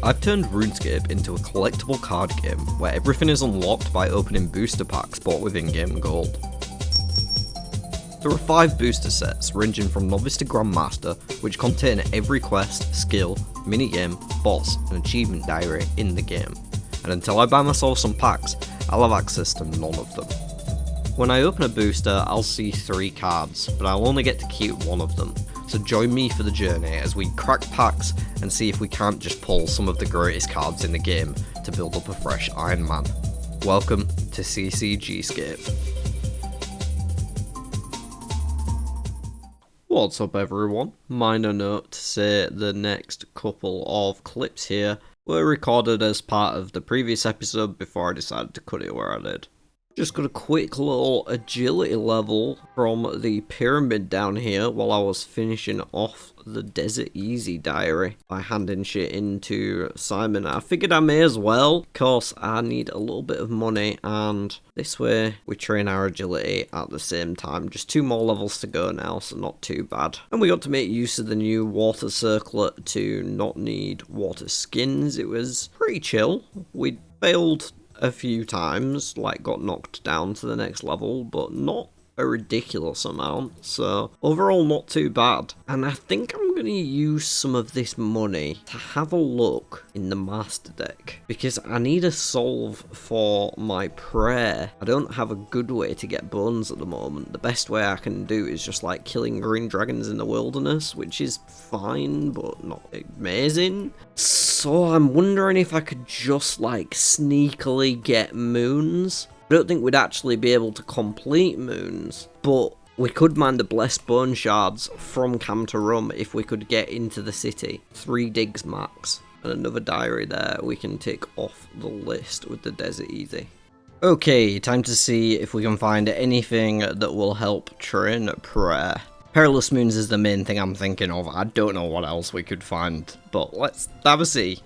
I've turned RuneScape into a collectible card game where everything is unlocked by opening booster packs bought with in-game gold. There are 5 booster sets ranging from Novice to Grandmaster, which contain every quest, skill, minigame, boss and achievement diary in the game, and until I buy myself some packs, I'll have access to none of them. When I open a booster, I'll see 3 cards, but I'll only get to keep one of them, so join me for the journey as we crack packs and see if we can't just pull some of the greatest cards in the game to build up a fresh Iron Man. Welcome to CCGscape. What's up everyone? Minor note to say the next couple of clips here were recorded as part of the previous episode before I decided to cut it where I did. Just got a quick little agility level from the pyramid down here while I was finishing off the Desert Easy diary by handing shit into Simon. I figured I may as well, cause I need a little bit of money, and this way we train our agility at the same time. Just 2 more levels to go now, so not too bad. And we got to make use of the new water circlet to not need water skins. It was pretty chill. We failed a few times, like got knocked down to the next level, but not a ridiculous amount, so overall not too bad. And I think I'm going to use some of this money to have a look in the master deck, because I need a solve for my prayer. I don't have a good way to get bones at the moment. The best way I can do is just like killing green dragons in the wilderness, which is fine but not amazing. So I'm wondering if I could just like sneakily get moons. I don't think we'd actually be able to complete moons, but we could mine the blessed bone shards from Cam to Rum if we could get into the city. 3 digs max, and another diary there we can tick off the list with the Desert Easy. Okay, time to see if we can find anything that will help train prayer. Perilous moons is the main thing I'm thinking of. I don't know what else we could find, but let's have a see.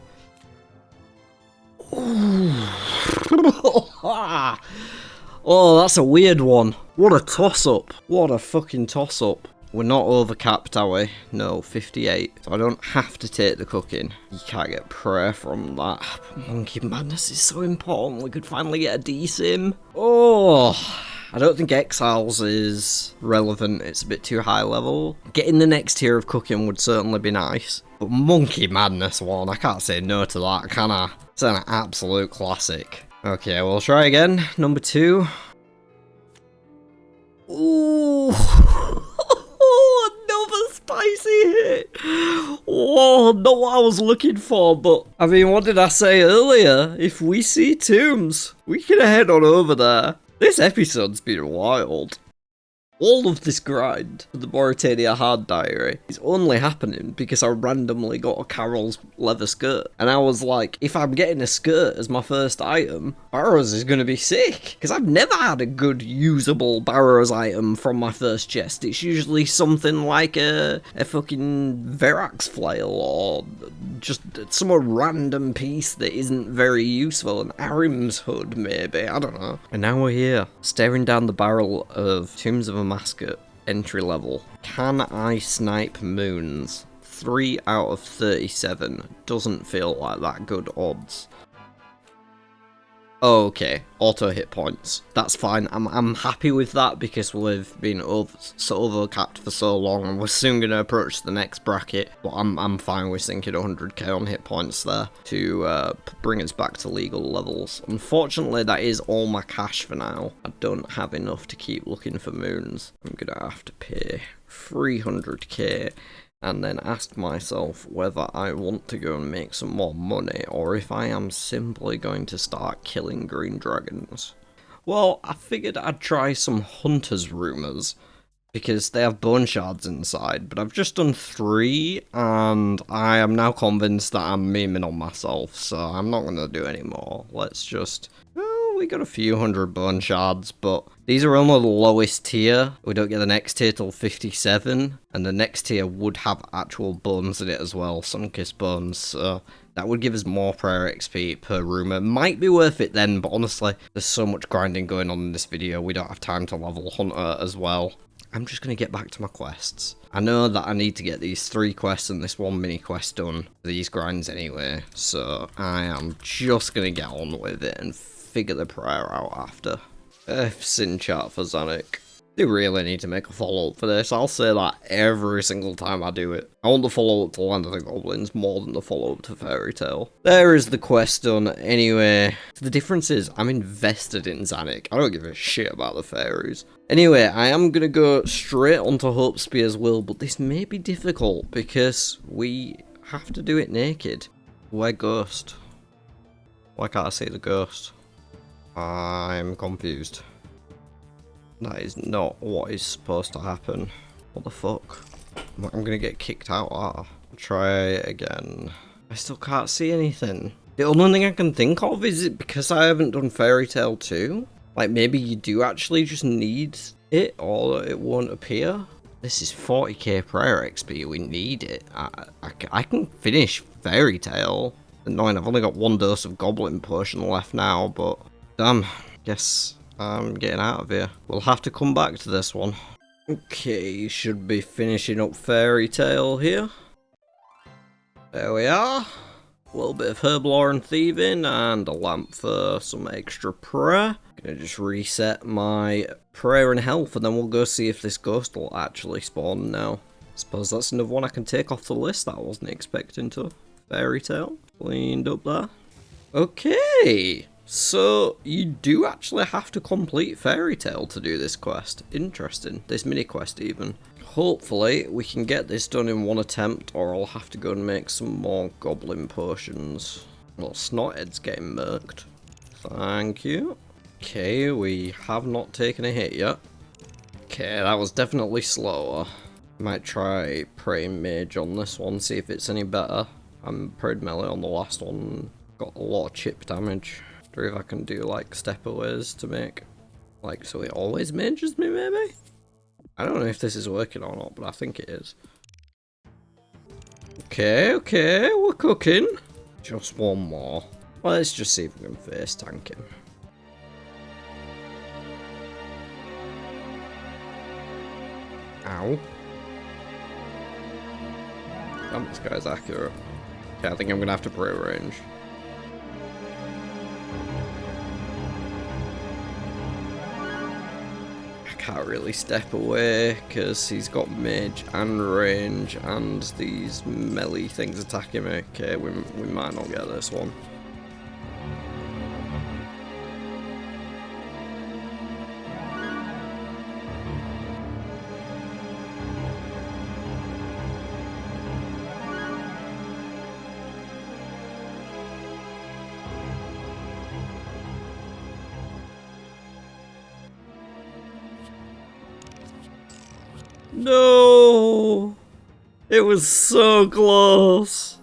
Oh, that's a weird one. What a toss-up. What a fucking toss-up. We're not overcapped, are we? No, 58. So I don't have to take the cooking. You can't get prayer from that. Monkey Madness is so important. We could finally get a D-sim. Oh, I don't think Exiles is relevant. It's a bit too high level. Getting the next tier of cooking would certainly be nice. But Monkey Madness one, I can't say no to that, can I? It's an absolute classic. Okay, we'll try again. Number 2. Ooh. Another spicy hit. Oh, not what I was looking for, but I mean, what did I say earlier? If we see tombs, we can head on over there. This episode's been wild. All of this grind for the Mauritania Hard Diary is only happening because I randomly got a Carol's leather skirt. And I was like, if I'm getting a skirt as my first item, Barrows is going to be sick. Because I've never had a good usable Barrows item from my first chest. It's usually something like a fucking Verax flail or just some random piece that isn't very useful. An Arim's hood, maybe. I don't know. And now we're here, staring down the barrel of Tombs of a Mascot entry level. Can I snipe moons? 3 out of 37 doesn't feel like that good odds. Okay, auto hit points. That's fine. I'm happy with that because we've been overcapped for so long and we're soon going to approach the next bracket. But I'm fine with sinking 100k on hit points there to bring us back to legal levels. Unfortunately, that is all my cash for now. I don't have enough to keep looking for moons. I'm going to have to pay 300k. And then ask myself whether I want to go and make some more money, or if I am simply going to start killing green dragons. Well, I figured I'd try some Hunter's Rumours, because they have bone shards inside, but I've just done 3, and I am now convinced that I'm memeing on myself, so I'm not going to do any more. Let's just... we got a few hundred bone shards, but these are only the lowest tier. We don't get the next tier till 57, and the next tier would have actual bones in it as well, Sunkissed bones, so that would give us more prayer XP per rumour. Might be worth it then, but honestly, there's so much grinding going on in this video, we don't have time to level Hunter as well. I'm just going to get back to my quests. I know that I need to get these 3 quests and this 1 mini quest done for these grinds anyway, so I am just going to get on with it and figure the prayer out after. F's in chat for Zanuck. They really need to make a follow-up for this. I'll say that every single time I do it. I want the follow-up to Land of the Goblins more than the follow-up to Fairy Tale. There is the quest done. Anyway, the difference is I'm invested in Zanuck. I don't give a shit about the fairies. Anyway, I am going to go straight onto Hope Spear's Will, but this may be difficult because we have to do it naked. Where Ghost? Why can't I see the ghost? I'm confused. That is not what is supposed to happen. What the fuck? I'm gonna get kicked out. Try again. I still can't see anything. The only thing I can think of is it because I haven't done Fairy Tale 2? Like maybe you do actually just need it or it won't appear? This is 40k prayer XP, we need it. I can finish Fairy Tale. Annoying, I've only got 1 dose of Goblin Potion left now, but damn, guess I'm getting out of here. We'll have to come back to this one. Okay, should be finishing up Fairy Tale here. There we are. A little bit of Herblore and Thieving and a lamp for some extra prayer. Gonna just reset my prayer and health and then we'll go see if this ghost will actually spawn now. Suppose that's another one I can take off the list that I wasn't expecting to. Fairy Tale. Cleaned up there. Okay. So, you do actually have to complete Fairy Tale to do this quest. Interesting. This mini quest even. Hopefully, we can get this done in 1 attempt, or I'll have to go and make some more Goblin Potions. Well, Snothead's getting murked. Thank you. Okay, we have not taken a hit yet. Okay, that was definitely slower. Might try Praying Mage on this one, see if it's any better. I'm prayed melee on the last one. Got a lot of chip damage. If I can do like stepaways to make like so it always mages me maybe? I don't know if this is working or not, but I think it is. Okay, we're cooking. Just 1 more. Let's just see if we can face tank him. Ow. Damn, this guy's accurate. Okay, I think I'm gonna have to pray range. Can't really step away because he's got mage and range and these melee things attacking me. Okay, we might not get this one. No! It was so close!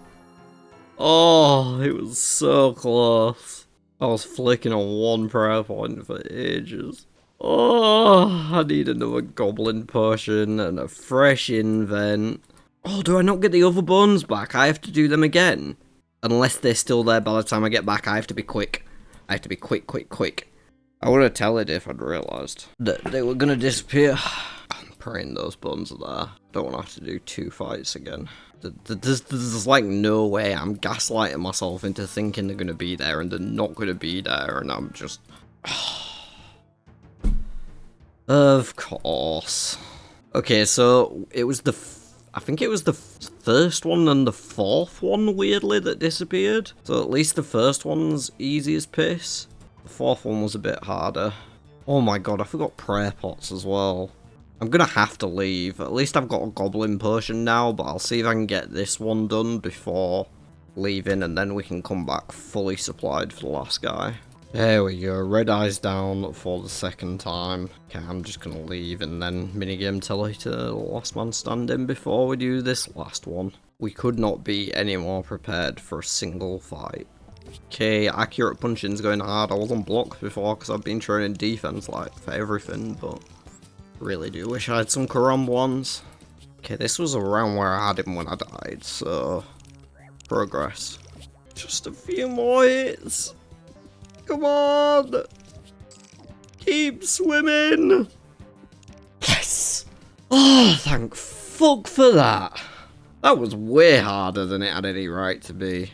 Oh, it was so close. I was flicking on 1 prayer point for ages. Oh, I need another Goblin Potion and a fresh invent. Oh, do I not get the other bones back? I have to do them again. Unless they're still there by the time I get back, I have to be quick. I have to be quick. I would have told it if I'd realised that they were going to disappear. Praying those bones are there. Don't want to have to do 2 fights again. There's like no way. I'm gaslighting myself into thinking they're going to be there and they're not going to be there, and I'm just... Of course. Okay, so it was I think it was the first one and the 4th one, weirdly, that disappeared. So at least the first one's easy as piss. The 4th one was a bit harder. Oh my god, I forgot prayer pots as well. I'm gonna have to leave. At least I've got a Goblin Potion now, but I'll see if I can get this one done before leaving, and then we can come back fully supplied for the last guy. There we go, red eyes down for the 2nd time. Okay, I'm just gonna leave and then minigame telly to the last man standing before we do this last one. We could not be any more prepared for a single fight. Okay, accurate punching's going hard. I wasn't blocked before because I've been training defense like for everything, but really do wish I had some Karam ones. Okay, this was around where I had him when I died, so progress. Just a few more hits. Come on! Keep swimming! Yes! Oh, thank fuck for that. That was way harder than it had any right to be.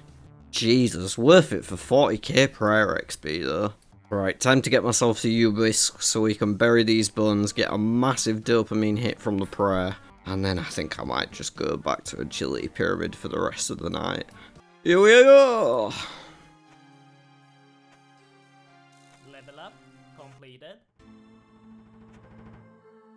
Jesus, worth it for 40k prayer XP though. Right, time to get myself to Ubisk so we can bury these buns, get a massive dopamine hit from the prayer, and then I think I might just go back to Agility Pyramid for the rest of the night. Here we go! Level up completed.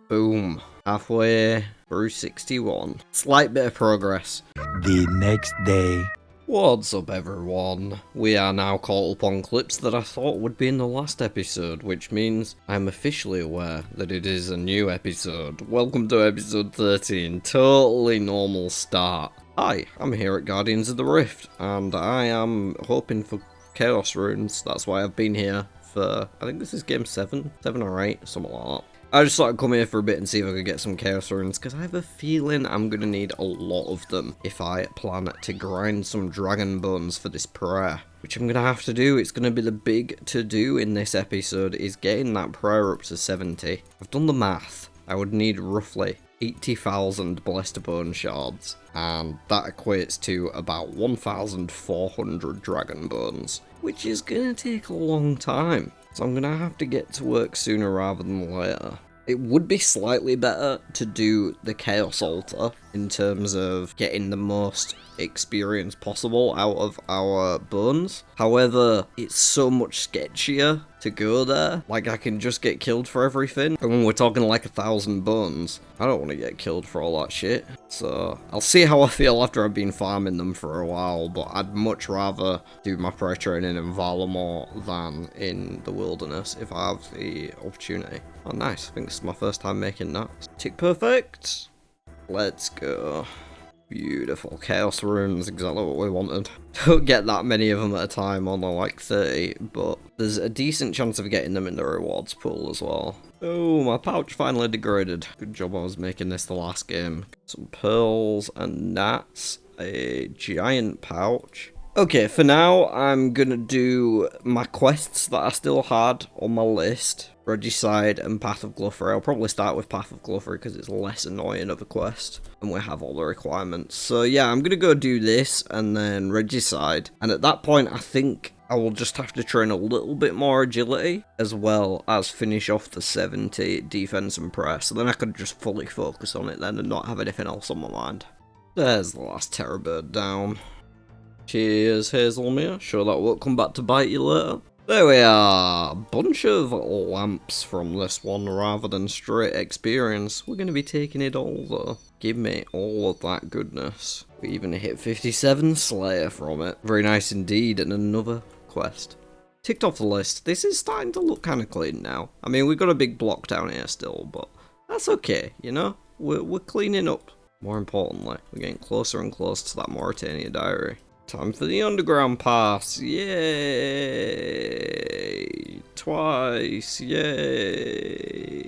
Boom. Halfway through 61. Slight bit of progress. The next day. What's up everyone? We are now caught up on clips that I thought would be in the last episode, which means I'm officially aware that it is a new episode. Welcome to episode 13, totally normal start. Hi, I'm here at Guardians of the Rift, and I am hoping for Chaos Runes. That's why I've been here for, I think this is game 7 or 8, something like that. I just thought I'd come here for a bit and see if I could get some Chaos Runes, because I have a feeling I'm going to need a lot of them if I plan to grind some Dragon Bones for this prayer. Which I'm going to have to do. It's going to be the big to-do in this episode, is getting that prayer up to 70. I've done the math. I would need roughly 80,000 Blessed Bone Shards, and that equates to about 1,400 Dragon Bones, which is going to take a long time. So I'm going to have to get to work sooner rather than later. It would be slightly better to do the Chaos Altar in terms of getting the most experience possible out of our bones. However, it's so much sketchier to go there. Like, I can just get killed for everything. And when we're talking like 1,000 bones, I don't want to get killed for all that shit. So I'll see how I feel after I've been farming them for a while, but I'd much rather do my prayer training in Valamor than in the wilderness if I have the opportunity. Oh nice, I think this is my first time making that. Tick perfect. Let's go. Beautiful. Chaos Runes, exactly what we wanted. Don't get that many of them at a time, only like 30, but there's a decent chance of getting them in the rewards pool as well. Oh, my pouch finally degraded. Good job I was making this the last game. Some pearls and gnats, a giant pouch. Okay, for now, I'm gonna do my quests that I still had on my list. Regicide and Path of Gloufrey. I'll probably start with Path of Gloufrey because it's less annoying of a quest and we have all the requirements. So yeah, I'm gonna go do this and then Regicide. And at that point, I think I will just have to train a little bit more agility as well as finish off the 70 defense and press. So then I could just fully focus on it then and not have anything else on my mind. There's the last Terror Bird down. Cheers, Hazelmere. Sure that won't come back to bite you later. There we are. Bunch of lamps from this one rather than straight experience. We're going to be taking it all though. Give me all of that goodness. We even hit 57 Slayer from it. Very nice indeed, and another quest. Ticked off the list. This is starting to look kind of clean now. I mean, we've got a big block down here still, but that's okay, you know? We're cleaning up. More importantly, we're getting closer and closer to that Mauritania diary. Time for the underground pass, yay! Twice, yay!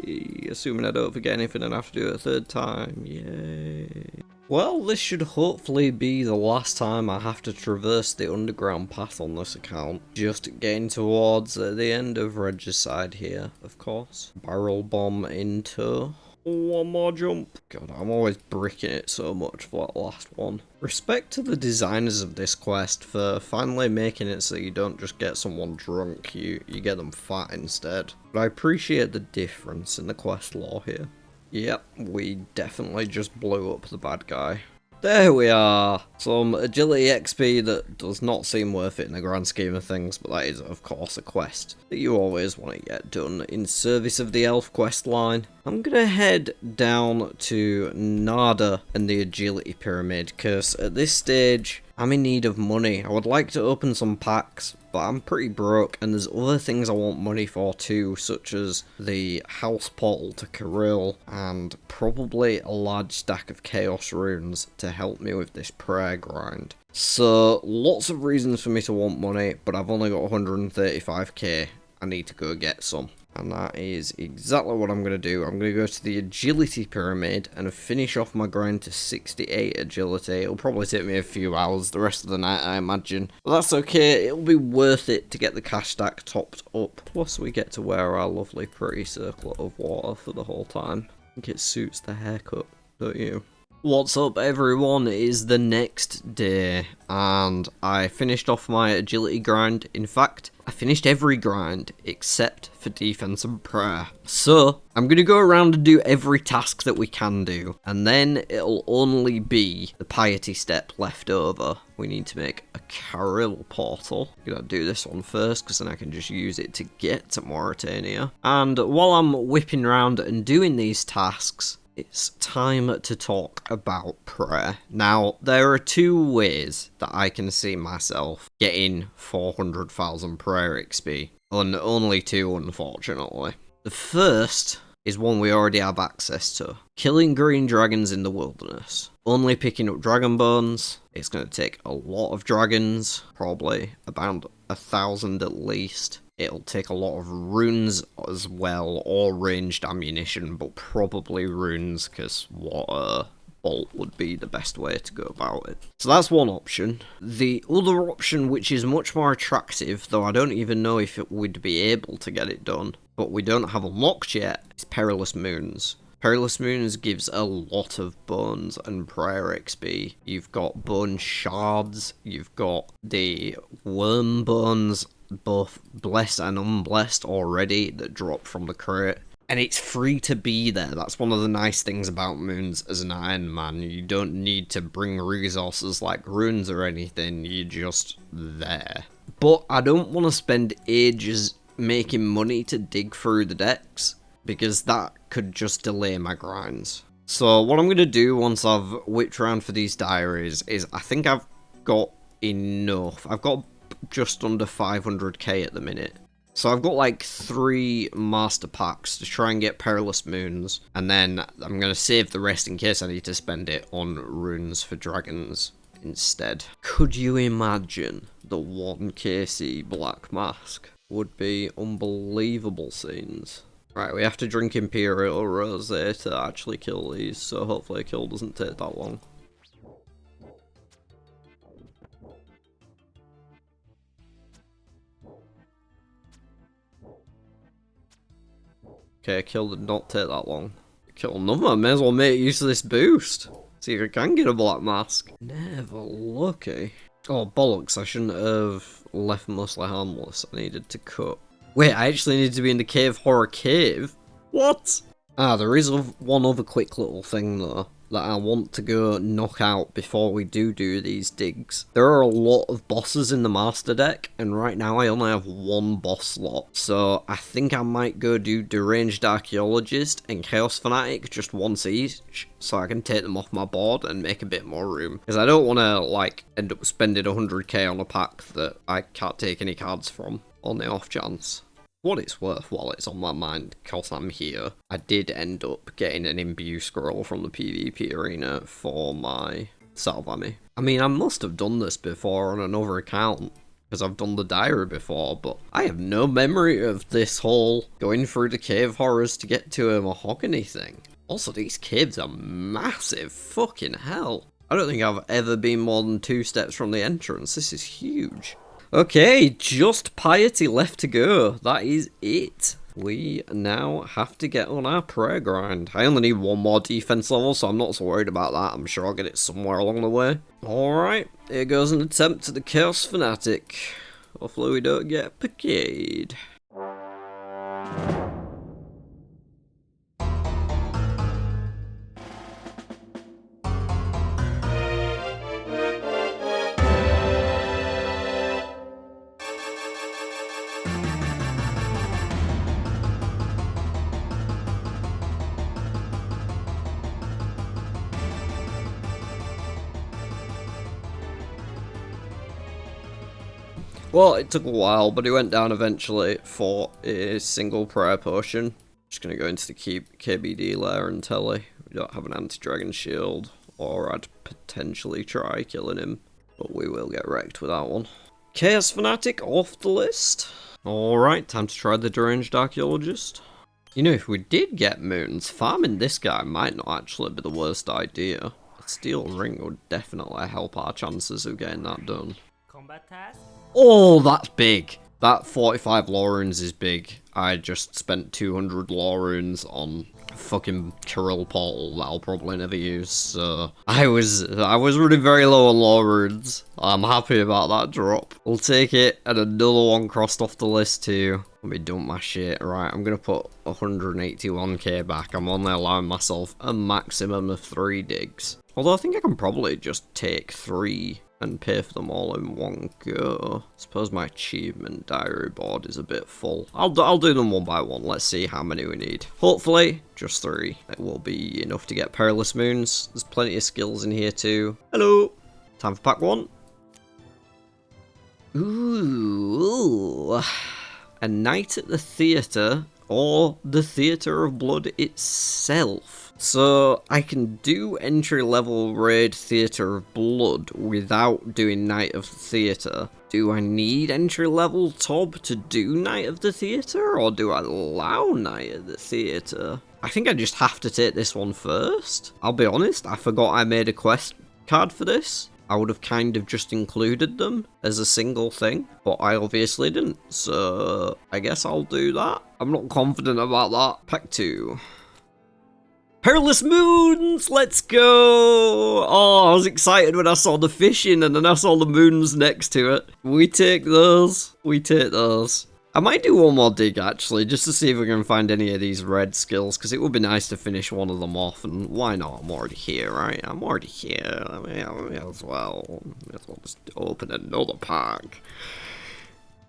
Assuming I don't forget anything and have to do it a third time, yay! Well, this should hopefully be the last time I have to traverse the underground path on this account. Just getting towards the end of Regicide here, of course. Barrel bomb in tow. One more jump. God, I'm always bricking it so much for that last one. Respect to the designers of this quest for finally making it so you don't just get someone drunk, you get them fat instead. But I appreciate the difference in the quest lore here. Yep, we definitely just blew up the bad guy. There we are! Some agility XP that does not seem worth it in the grand scheme of things, but that is of course a quest that you always want to get done in service of the elf quest line. I'm gonna head down to Nada and the agility pyramid, because at this stage I'm in need of money. I would like to open some packs, but I'm pretty broke, and there's other things I want money for too, such as the house portal to Kirill, and probably a large stack of chaos runes to help me with this prayer grind. So, lots of reasons for me to want money, but I've only got 135k. I need to go get some. And that is exactly what I'm going to do. I'm going to go to the agility pyramid and finish off my grind to 68 agility. It'll probably take me a few hours the rest of the night, I imagine. But that's okay. It'll be worth it to get the cash stack topped up. Plus we get to wear our lovely pretty circlet of water for the whole time. think it suits the haircut, don't you? What's up everyone, it is the next day and I finished off my agility grind. In fact, I finished every grind except for defense and prayer. So, I'm going to go around and do every task that we can do, and then it'll only be the piety step left over. We need to make a Caril portal. I'm going to do this one first because then I can just use it to get to Mauritania. And while I'm whipping around and doing these tasks, it's time to talk about prayer. Now, there are two ways that I can see myself getting 400,000 prayer XP. And only two, unfortunately. The first is one we already have access to. Killing green dragons in the wilderness. Only picking up dragon bones. It's going to take a lot of dragons. Probably about 1,000 at least. It'll take a lot of runes as well, or ranged ammunition, but probably runes, because water bolt would be the best way to go about it. So that's one option. The other option, which is much more attractive, though I don't even know if it would be able to get it done, but we don't have unlocked yet, is Perilous Moons. Perilous Moons gives a lot of bones and prayer XP. You've got bone shards, you've got the worm bones, both blessed and unblessed already, that drop from the crate. And it's free to be there. That's one of the nice things about Moons as an Iron Man. You don't need to bring resources like runes or anything, you're just there. But I don't want to spend ages making money to dig through the decks, because that could just delay my grinds. So what I'm going to do once I've whipped around for these diaries is, I think I've got enough. I've got just under 500k at the minute. So I've got like 3 master packs to try and get Perilous Moons, and then I'm going to save the rest in case I need to spend it on runes for dragons instead. Could you imagine the 1kc Black Mask? Would be unbelievable scenes. Right, we have to drink Imperial Rosé to actually kill these, so hopefully a kill doesn't take that long. Okay, a kill did not take that long. Kill another, may as well make use of this boost. See if I can get a Black Mask. Never lucky. Oh bollocks, I shouldn't have left mostly harmless. I needed to cut. Wait, I actually need to be in the Cave Horror Cave? What? Ah, there is one other quick little thing though, that I want to go knock out before we do these digs. There are a lot of bosses in the master deck, and right now I only have 1 boss slot. So I think I might go do Deranged Archaeologist and Chaos Fanatic just once each, so I can take them off my board and make a bit more room. Because I don't want to like end up spending 100k on a pack that I can't take any cards from on the off chance. What it's worth, while it's on my mind, cause I'm here, I did end up getting an imbue scroll from the PvP arena for my Salvami. I mean, I must have done this before on another account, because I've done the diary before, but I have no memory of this whole going through the cave horrors to get to a mahogany thing. Also, these caves are massive, fucking hell. I don't think I've ever been more than 2 steps from the entrance, this is huge. Okay, just Piety left to go. That is it. We now have to get on our prayer grind. I only need 1 more defense level, so I'm not so worried about that. I'm sure I'll get it somewhere along the way. Alright, here goes an attempt at the Chaos Fanatic. Hopefully we don't get picade. Well, it took a while, but it went down eventually for a single prayer potion. Just gonna go into the KBD lair and telly. We don't have an anti-dragon shield, or I'd potentially try killing him, but we will get wrecked with that one. Chaos Fanatic off the list. Alright, time to try the Deranged Archaeologist. You know, if we did get moons, farming this guy might not actually be the worst idea. A steel ring would definitely help our chances of getting that done. Combat task? Oh, that's big. That 45 law runes is big. I just spent 200 law runes on fucking Trill portal that I'll probably never use, so I was running very low on lore runes. I'm happy about that drop. We'll take it, and another one crossed off the list too. Let me dump my shit. Right, I'm gonna put 181k back. I'm only allowing myself a maximum of 3 digs. Although I think I can probably just take 3 and pay for them all in one go. I suppose my achievement diary board is a bit full. I'll do them one by one. Let's see how many we need. Hopefully, just 3. It will be enough to get Perilous Moons. There's plenty of skills in here too. Hello! Time for pack 1. Ooh. A night at the theatre, or the Theatre of Blood itself. So I can do entry level raid Theatre of Blood without doing Night of the Theatre. Do I need entry level Tob to do Night of the Theatre, or do I allow Night of the Theatre? I think I just have to take this one first. I'll be honest, I forgot I made a quest card for this. I would have kind of just included them as a single thing, but I obviously didn't, so I guess I'll do that. I'm not confident about that. Pack 2. Perilous Moons! Let's go! Oh, I was excited when I saw the fishing and then I saw the moons next to it. We take those. We take those. I might do one more dig actually, just to see if we can find any of these red skills, because it would be nice to finish one of them off, and why not? I'm already here, right? I'm already here. I mean, I may as well just open another pack.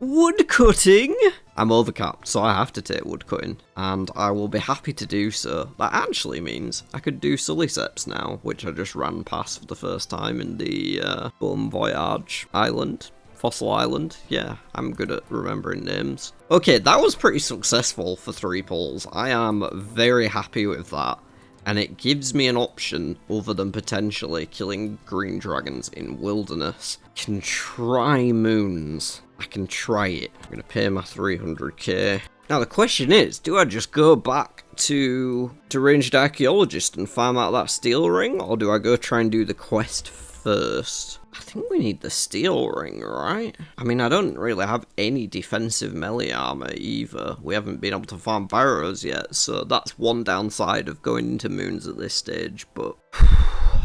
Wood cutting! I'm overcapped, so I have to take wood cutting, and I will be happy to do so. That actually means I could do Suliceps now, which I just ran past for the first time in the Bon Voyage Island. Fossil Island, yeah, I'm good at remembering names. Okay, that was pretty successful for 3 pulls. I am very happy with that, and it gives me an option other than potentially killing green dragons in wilderness. I can try moons. I can try it. I'm gonna pay my 300k. Now the question is, do I just go back to Ranged Archaeologist and farm out that steel ring, or do I go try and do the quest first? I think we need the steel ring, right? I mean, I don't really have any defensive melee armor either. We haven't been able to farm barrows yet, so that's one downside of going into moons at this stage, but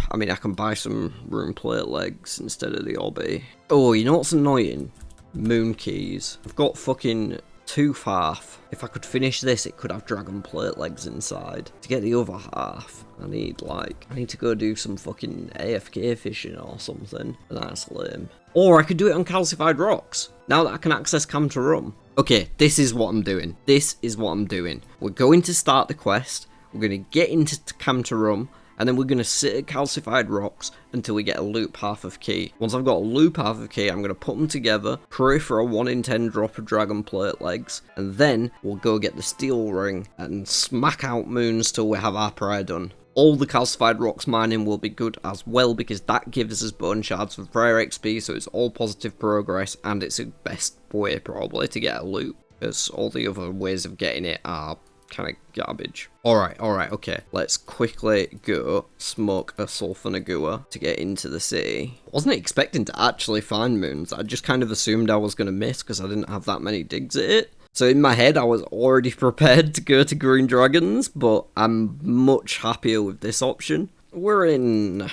I mean, I can buy some rune plate legs instead of the obby. Oh, you know what's annoying? Moon keys. I've got fucking tooth half. If I could finish this, it could have dragon plate legs inside. To get the other half, I need to go do some fucking AFK fishing or something. And that's lame. Or I could do it on calcified rocks. Now that I can access Cam to Rum. Okay, this is what I'm doing. This is what I'm doing. We're going to start the quest. We're going to get into Cam to Rum. And then we're going to sit at calcified rocks until we get a loop half of key. Once I've got a loop half of key, I'm going to put them together, pray for a 1 in 10 drop of dragon plate legs, and then we'll go get the steel ring and smack out moons till we have our prayer done. All the calcified rocks mining will be good as well, because that gives us bone shards for prayer XP, so it's all positive progress, and it's the best way probably to get a loop, because all the other ways of getting it are kind of garbage. Alright, okay. Let's quickly go smoke a sulfonagua to get into the city. Wasn't expecting to actually find moons. I just kind of assumed I was going to miss because I didn't have that many digs at it. So in my head, I was already prepared to go to green dragons, but I'm much happier with this option. We're in...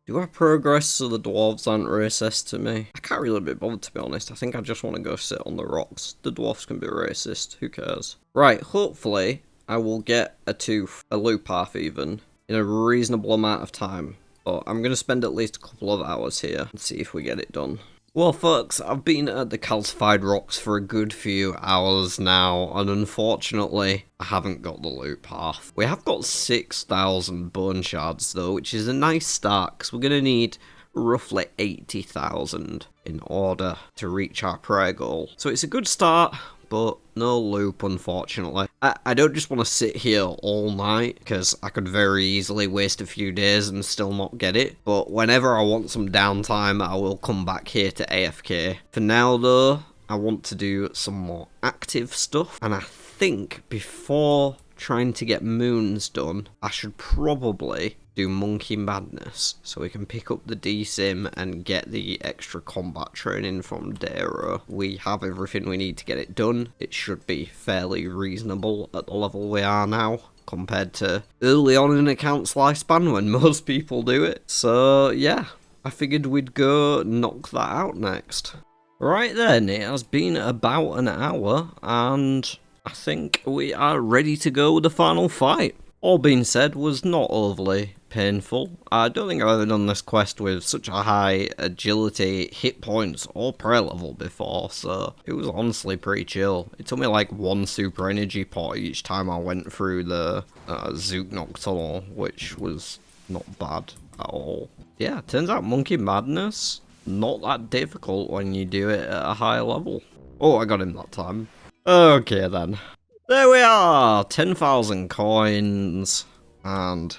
Do I progress so the dwarves aren't racist to me? I can't really be bothered, to be honest. I think I just want to go sit on the rocks. The dwarves can be racist. Who cares? Right, hopefully I will get a tooth, a loop half even, in a reasonable amount of time. But I'm going to spend at least a couple of hours here and see if we get it done. Well, folks, I've been at the calcified rocks for a good few hours now, and unfortunately, I haven't got the loop half. We have got 6,000 bone shards, though, which is a nice start, because we're going to need roughly 80,000 in order to reach our prayer goal. So it's a good start, but no loop, unfortunately. I don't just want to sit here all night, because I could very easily waste a few days and still not get it. But whenever I want some downtime, I will come back here to AFK. For now, though, I want to do some more active stuff. And I think before trying to get moons done, I should probably do Monkey Madness, so we can pick up the DSIM and get the extra combat training from Darrow. We have everything we need to get it done. It should be fairly reasonable at the level we are now. compared to early on in account's lifespan when most people do it. So yeah, I figured we'd go knock that out next. Right then, it has been about an hour, and I think we are ready to go with the final fight. All being said, was not overly painful. I don't think I've ever done this quest with such a high agility, hit points, or prayer level before, so it was honestly pretty chill. It took me like 1 super energy pot each time I went through the Zook tunnel, which was not bad at all. Yeah, turns out Monkey Madness, not that difficult when you do it at a high level. Oh, I got him that time. Okay then. There we are! 10,000 coins and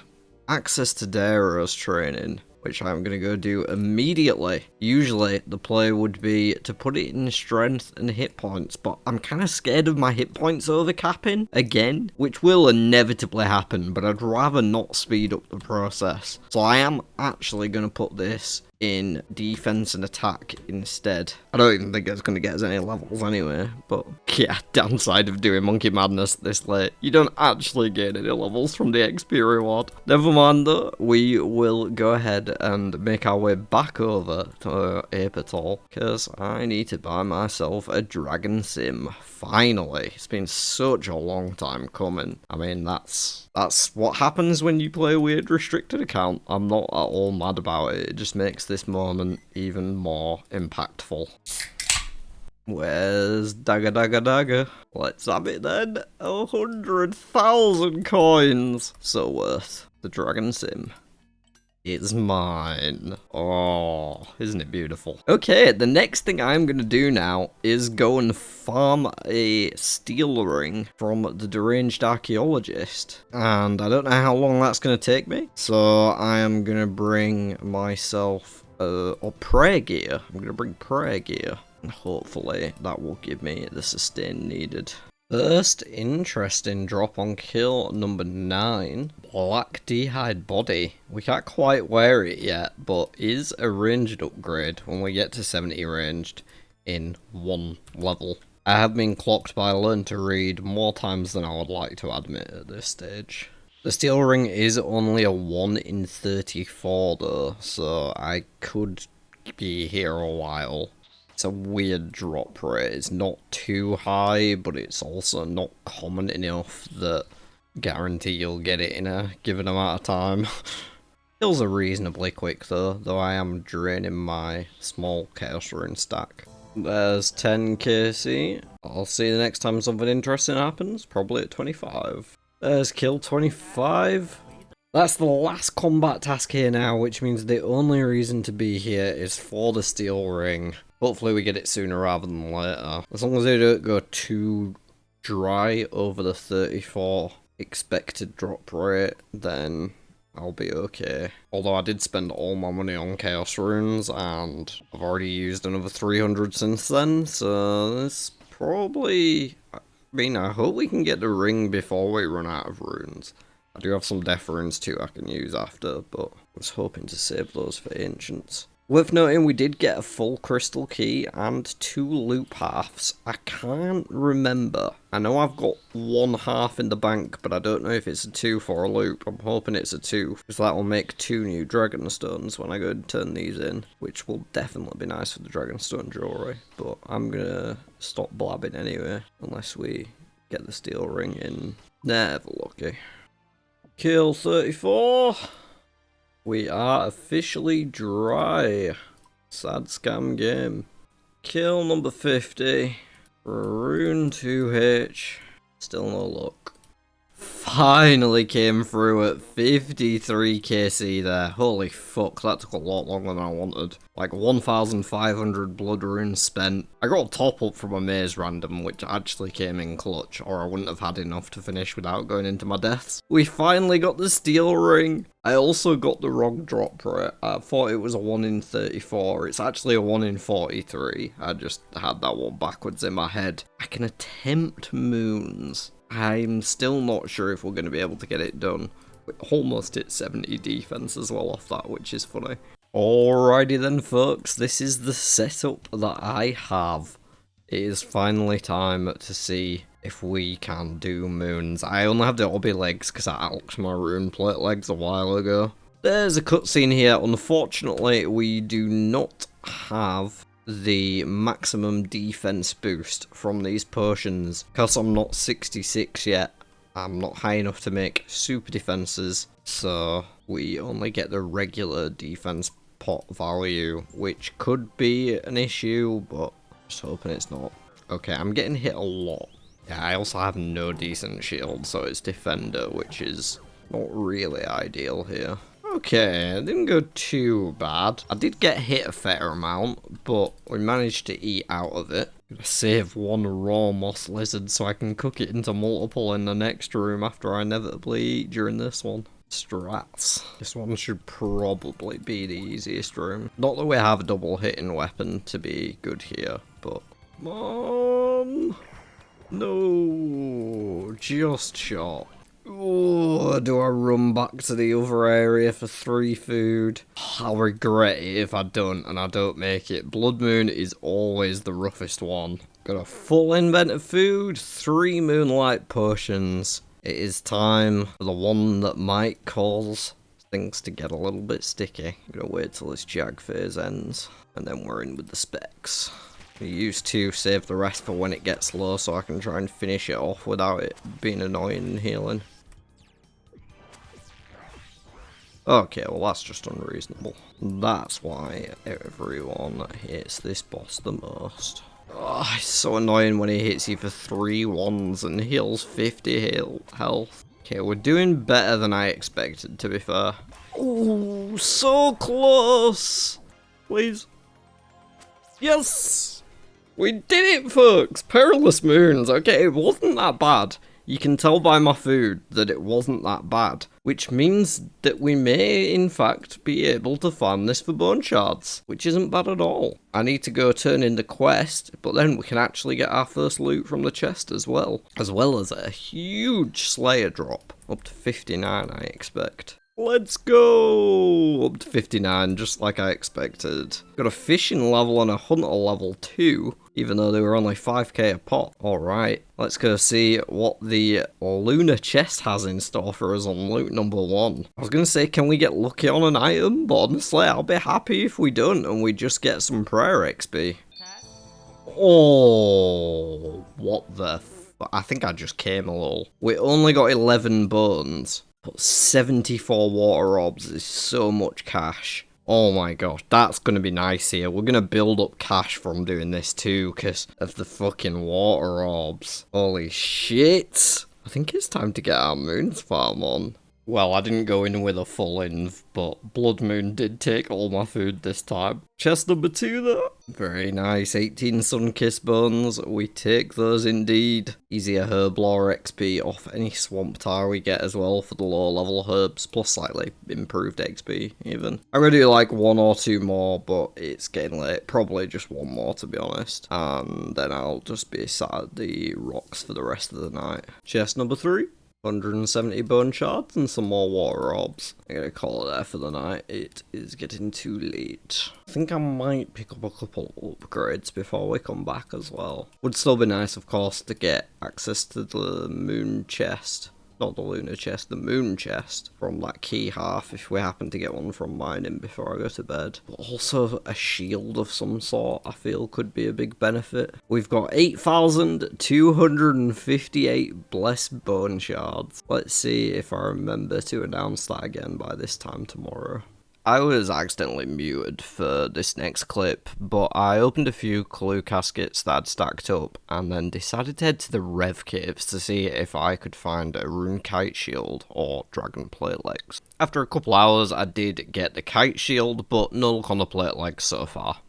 access to Daro's training, which I'm going to go do immediately. Usually the play would be to put it in strength and hit points, but I'm kind of scared of my hit points overcapping again, which will inevitably happen, but I'd rather not speed up the process. So I am actually going to put this in defense and attack instead. I don't even think it's going to get us any levels anyway, but yeah, downside of doing Monkey Madness this late, you don't actually gain any levels from the XP reward. Never mind though, we will go ahead and make our way back over to Apertol, because I need to buy myself a Dragon Sim. Finally, it's been such a long time coming. I mean, that's what happens when you play a weird restricted account. I'm not at all mad about it, it just makes this moment even more impactful. Where's Dagger? Let's have it then. 100,000 coins. So worth the Dragon Sim. It's mine. Oh, isn't it beautiful? Okay, the next thing I'm going to do now is go and farm a steel ring from the deranged archaeologist. And I don't know how long that's going to take me. So I am going to bring myself prayer gear. I'm going to bring prayer gear. And hopefully that will give me the sustain needed. First interesting drop on kill number 9, Black D'hide Body. We can't quite wear it yet, but is a ranged upgrade when we get to 70 ranged in 1 level. I have been clocked by Learn to Read more times than I would like to admit at this stage. The steel ring is only a 1 in 34 though, so I could be here a while. It's a weird drop rate. It's not too high, but it's also not common enough that guarantee you'll get it in a given amount of time. Kills are reasonably quick though I am draining my small Chaos Rune stack. There's 10 KC. I'll see you the next time something interesting happens, probably at 25. There's kill 25. That's the last combat task here now, which means the only reason to be here is for the steel ring. Hopefully we get it sooner rather than later. As long as they don't go too dry over the 34 expected drop rate, then I'll be okay. Although I did spend all my money on Chaos Runes, and I've already used another 300 since then, so this probably... I mean, I hope we can get the ring before we run out of runes. I do have some death runes too I can use after, but I was hoping to save those for ancients. Worth noting, we did get a full crystal key and 2 loop halves. I can't remember. I know I've got 1 half in the bank, but I don't know if it's a 2 for a loop. I'm hoping it's a 2, because that will make 2 new dragon stones when I go and turn these in, which will definitely be nice for the dragonstone jewelry. But I'm gonna stop blabbing anyway, unless we get the steel ring in. Never lucky. Kill 34. We are officially dry. Sad scam game. Kill number 50. Rune 2H. Still no luck. Finally came through at 53 KC there. Holy fuck, that took a lot longer than I wanted. Like 1,500 blood runes spent. I got a top up from a maze random, which actually came in clutch, or I wouldn't have had enough to finish without going into my deaths. We finally got the steel ring. I also got the wrong drop rate. I thought it was a 1 in 34. It's actually a 1 in 43. I just had that one backwards in my head. I can attempt moons. I'm still not sure if we're going to be able to get it done. We almost hit 70 defense as well off that, which is funny. Alrighty then folks, this is the setup that I have. It is finally time to see if we can do moons. I only have the obby legs because I alched my rune plate legs a while ago. There's a cutscene here. Unfortunately, we do not have the maximum defense boost from these potions because I'm not 66 yet. I'm not high enough to make super defenses, so we only get the regular defense pot value, which could be an issue, but just hoping it's not. Okay, I'm getting hit a lot. Yeah, I also have no decent shield, so it's defender, which is not really ideal here. Okay, it didn't go too bad. I did get hit a fair amount, but we managed to eat out of it. I'm gonna save one raw moss lizard so I can cook it into multiple in the next room after I inevitably eat during this one. Strats. This one should probably be the easiest room. Not that we have a double hitting weapon to be good here, but... Come on! No! Just shot. Oh, do I run back to the other area for 3 food? I'll regret it if I don't, and I don't make it. Blood Moon is always the roughest one. Got a full invent of food, 3 moonlight potions. It is time for the one that might cause things to get a little bit sticky. I'm gonna wait till this jag phase ends, and then we're in with the specs. I used to save the rest for when it gets low so I can try and finish it off without it being annoying and healing. Okay, well that's just unreasonable. That's why everyone hates this boss the most. Oh, it's so annoying when he hits you for 3 ones and heals 50 health. Okay, we're doing better than I expected, to be fair. Oh, so close! Please. Yes! We did it, folks! Perilous moons. Okay, it wasn't that bad. You can tell by my food that it wasn't that bad, which means that we may in fact be able to farm this for bone shards, which isn't bad at all. I need to go turn in the quest, but then we can actually get our first loot from the chest as well as a huge slayer drop, up to 59 I expect. Let's go! Up to 59, just like I expected. Got a fishing level and a hunter level too, even though they were only 5k a pop. Alright, let's go see what the lunar chest has in store for us on loot number 1. I was going to say, can we get lucky on an item? But honestly, I'll be happy if we don't and we just get some prayer XP. Oh, what the I think I just came a little. We only got 11 bones. But 74 water orbs is so much cash. Oh my gosh, that's going to be nice here. We're going to build up cash from doing this too, because of the fucking water orbs. Holy shit. I think it's time to get our moons farm on. Well, I didn't go in with a full inv, but Blood Moon did take all my food this time. Chest number 2 though. Very nice, 18 Sunkiss bones. We take those indeed. Easier herb lore XP off any swamp tar we get as well for the low level herbs, plus slightly improved XP even. I'm gonna do like 1 or 2 more, but it's getting late. Probably just 1 more to be honest. And then I'll just be sat at the rocks for the rest of the night. Chest number 3. 170 bone shards and some more water orbs. I'm gonna call it there for the night. It is getting too late. I think I might pick up a couple upgrades before we come back as well. Would still be nice, of course, to get access to the moon chest. Not the lunar chest, the moon chest from that key half if we happen to get one from mining before I go to bed. But also a shield of some sort I feel could be a big benefit. We've got 8,258 blessed bone shards. Let's see if I remember to announce that again by this time tomorrow. I was accidentally muted for this next clip, but I opened a few clue caskets that I'd stacked up and then decided to head to the Rev Caves to see if I could find a rune kite shield or dragon plate legs. After a couple hours I did get the kite shield, but no luck on the plate legs so far.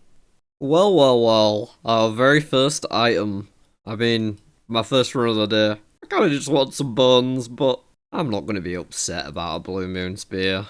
Well, our very first item. I mean, my first run of the day. I kinda just want some bones, but I'm not going to be upset about a blue moon spear.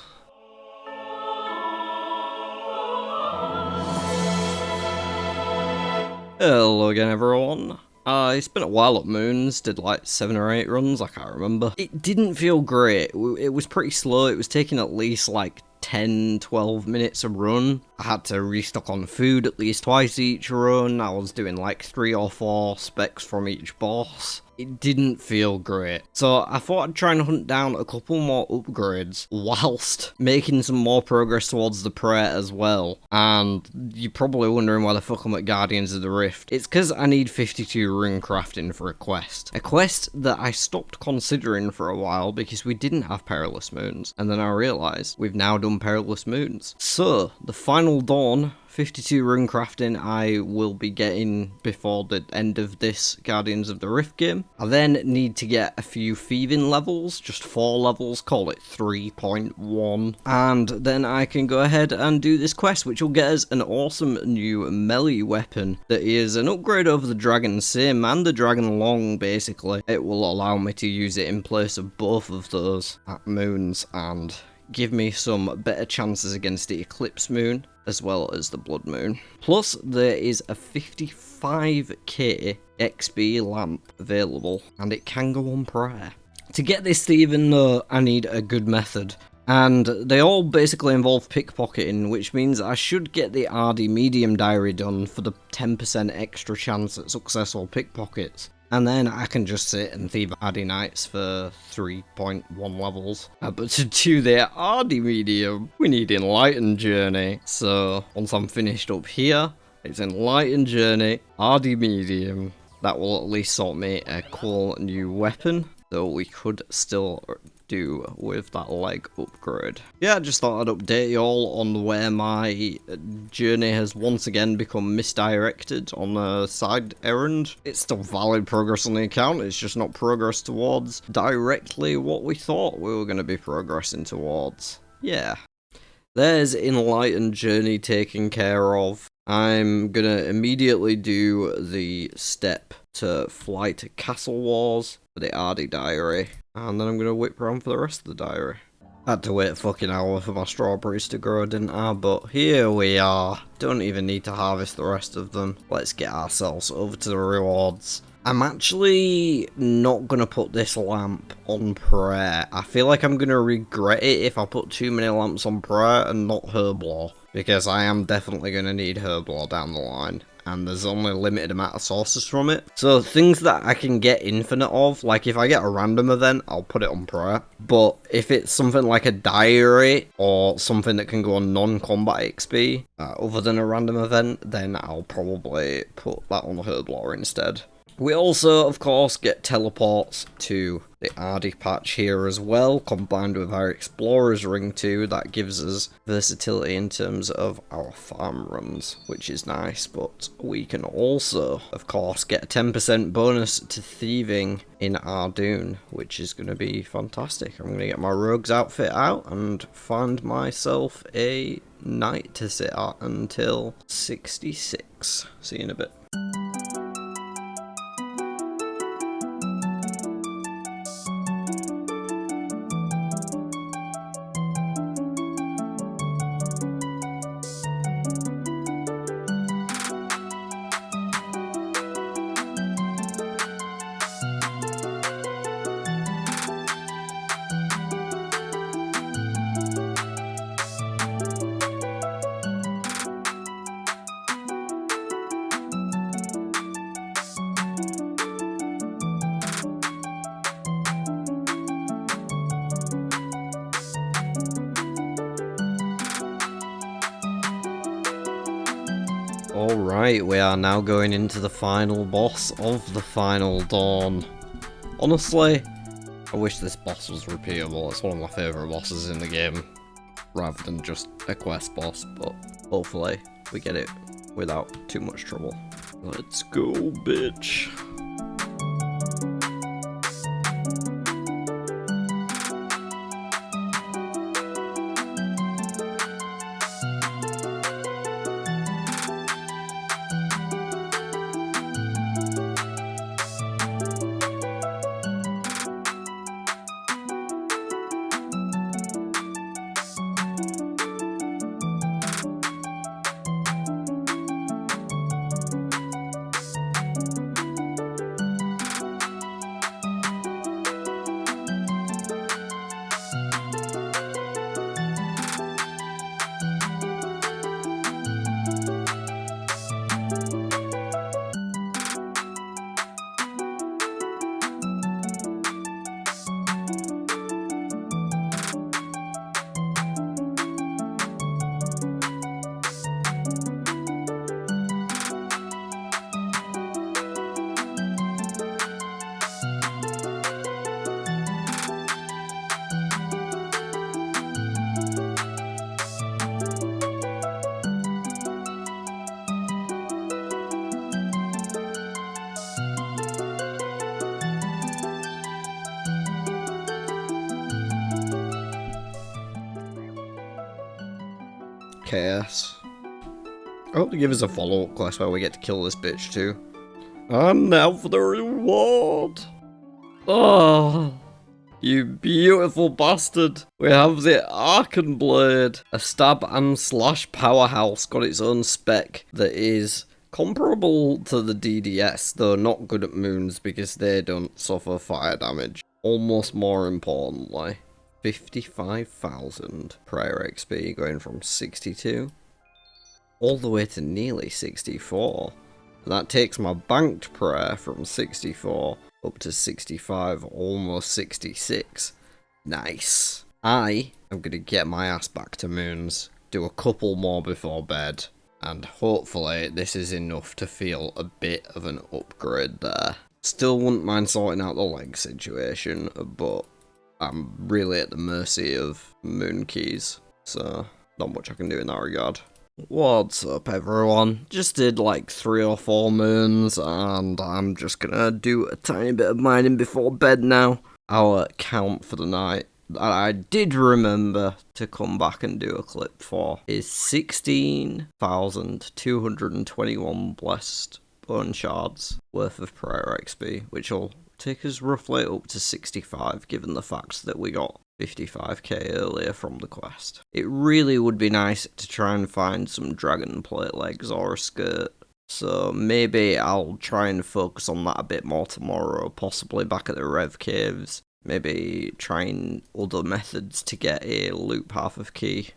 Hello again everyone. It's been a while at Moons, did like 7 or 8 runs, I can't remember. It didn't feel great, it was pretty slow, it was taking at least like 10-12 minutes a run. I had to restock on food at least twice each run. I was doing like 3 or 4 specs from each boss. It didn't feel great. So I thought I'd try and hunt down a couple more upgrades whilst making some more progress towards the prayer as well. And you're probably wondering why the fuck I'm at Guardians of the Rift. It's because I need 52 rune crafting for a quest. A quest that I stopped considering for a while because we didn't have Perilous Moons. And then I realised we've now done Perilous Moons. So, the final dawn, 52 rune crafting I will be getting before the end of this Guardians of the Rift game. I then need to get a few thieving levels, just 4 levels, call it 3.1. And then I can go ahead and do this quest, which will get us an awesome new melee weapon that is an upgrade over the Dragon Sim and the Dragon Long, basically. It will allow me to use it in place of both of those at moons and give me some better chances against the Eclipse Moon as well as the Blood Moon. Plus, there is a 55k XP lamp available, and it can go on prayer. To get this thieving though, I need a good method, and they all basically involve pickpocketing, which means I should get the RD Medium Diary done for the 10% extra chance at successful pickpockets. And then I can just sit and thieve RD Knights for 3.1 levels. But to do the RD Medium, we need Enlightened Journey. So once I'm finished up here, it's Enlightened Journey, RD Medium. That will at least sort me a cool new weapon, though we could still do with that leg upgrade. Yeah, I just thought I'd update you all on where my journey has once again become misdirected on a side errand. It's still valid progress on the account, it's just not progress towards directly what we thought we were going to be progressing towards. Yeah. There's Enlightened Journey taken care of. I'm gonna immediately do the step to fly to Castle Wars for the RD Diary, and then I'm gonna whip around for the rest of the diary. Had to wait a fucking hour for my strawberries to grow, didn't I? But here we are. Don't even need to harvest the rest of them. Let's get ourselves over to the rewards. I'm actually not going to put this lamp on prayer. I feel like I'm going to regret it if I put too many lamps on prayer and not Herblore, because I am definitely going to need Herblore down the line, and there's only a limited amount of sources from it. So things that I can get infinite of, like if I get a random event, I'll put it on prayer. But if it's something like a diary or something that can go on non-combat XP, other than a random event, then I'll probably put that on Herblore instead. We also, of course, get teleports to the RD patch here as well, combined with our Explorer's Ring too. That gives us versatility in terms of our farm runs, which is nice, but we can also, of course, get a 10% bonus to thieving in Ardoon, which is going to be fantastic. I'm going to get my rogue's outfit out and find myself a knight to sit at until 66. See you in a bit. Alright, we are now going into the final boss of the final dawn. Honestly, I wish this boss was repeatable. It's one of my favourite bosses in the game, rather than just a quest boss, but hopefully we get it without too much trouble. Let's go, bitch. KS. I hope they give us a follow-up quest where we get to kill this bitch too. And now for the reward! Oh, you beautiful bastard! We have the Arcan Blade. A stab and slash powerhouse, got its own spec that is comparable to the DDS, though not good at moons because they don't suffer fire damage. Almost more importantly, 55,000 prayer XP going from 62 all the way to nearly 64. That takes my banked prayer from 64 up to 65, almost 66. Nice. I am going to get my ass back to moons, do a couple more before bed, and hopefully this is enough to feel a bit of an upgrade there. Still wouldn't mind sorting out the leg situation, but I'm really at the mercy of moon keys, so not much I can do in that regard. What's up everyone? Just did like 3 or 4 moons and I'm just gonna do a tiny bit of mining before bed now. Our count for the night that I did remember to come back and do a clip for is 16,221 blessed bone shards worth of prayer XP, which will take us roughly up to 65 given the fact that we got 55k earlier from the quest. It really would be nice to try and find some dragon plate legs or a skirt, so maybe I'll try and focus on that a bit more tomorrow, possibly back at the Rev Caves, maybe trying other methods to get a loot path of key.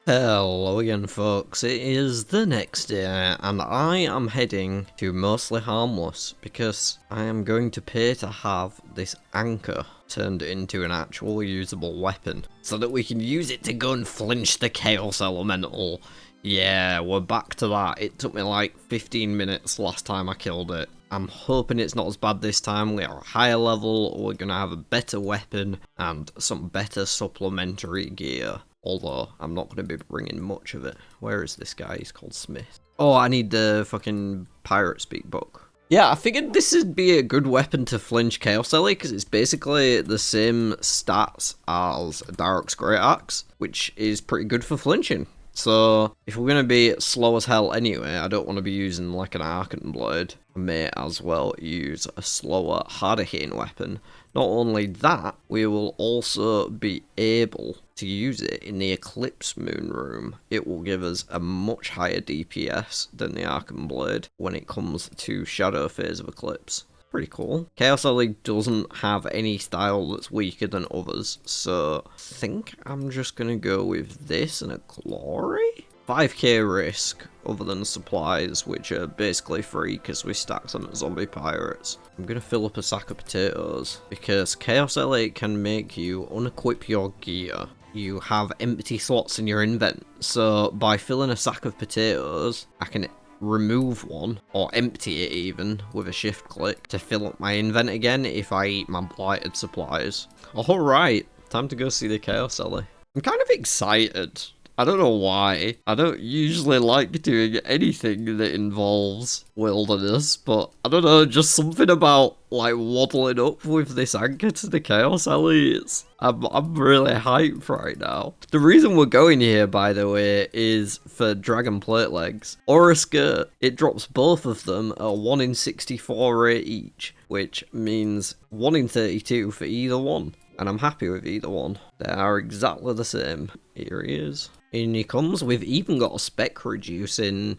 Hello again folks, it is the next day and I am heading to Mostly Harmless because I am going to pay to have this anchor turned into an actual usable weapon so that we can use it to go and flinch the Chaos Elemental. Yeah, we're back to that. It took me like 15 minutes last time I killed it. I'm hoping it's not as bad this time. We are a higher level, we're going to have a better weapon and some better supplementary gear. Although, I'm not going to be bringing much of it. Where is this guy? He's called Smith. Oh, I need the fucking pirate speak book. Yeah, I figured this would be a good weapon to flinch Chaos Ellie, because it's basically the same stats as Darok's Great Axe, which is pretty good for flinching. So, if we're going to be slow as hell anyway, I don't want to be using like an Arcan Blade. I may as well use a slower, harder hitting weapon. Not only that, we will also be able to use it in the Eclipse Moon Room. It will give us a much higher DPS than the Arcan Blade when it comes to Shadow Phase of Eclipse. Pretty cool. Chaos Ellie doesn't have any style that's weaker than others, so I think I'm just gonna go with this and a Glory? 5k risk, other than supplies, which are basically free because we stacked them at Zombie Pirates. I'm gonna fill up a sack of potatoes, because Chaos Ellie can make you unequip your gear. You have empty slots in your invent, so by filling a sack of potatoes, I can remove one, or empty it even, with a shift click to fill up my invent again if I eat my blighted supplies. Alright, time to go see the Chaos Ellie. I'm kind of excited. I don't know why. I don't usually like doing anything that involves wilderness, but I don't know, just something about like waddling up with this anchor to the Chaos Ellie. I'm really hyped right now. The reason we're going here, by the way, is for Dragon Plate Legs or a skirt. It drops both of them at 1 in 64 rate each, which means 1 in 32 for either one. And I'm happy with either one. They are exactly the same. Here he is. In he comes. We've even got a spec reduce in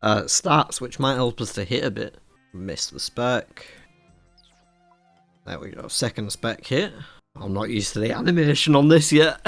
stats, which might help us to hit a bit. Missed the spec. There we go. Second spec hit. I'm not used to the animation on this yet.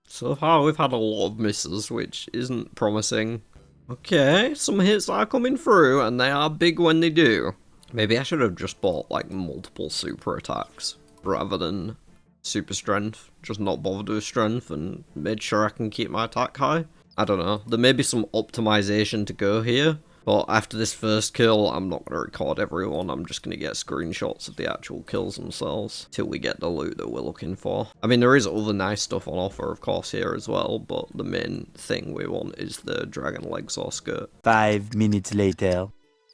So far we've had a lot of misses, which isn't promising. Okay, some hits are coming through, and they are big when they do. Maybe I should have just bought like multiple super attacks rather than super strength, just not bothered with strength and made sure I can keep my attack high. I don't know, there may be some optimization to go here, but after this first kill, I'm not going to record everyone, I'm just going to get screenshots of the actual kills themselves till we get the loot that we're looking for. I mean, there is other nice stuff on offer, of course, here as well, but the main thing we want is the dragon legs or skirt. 5 minutes later.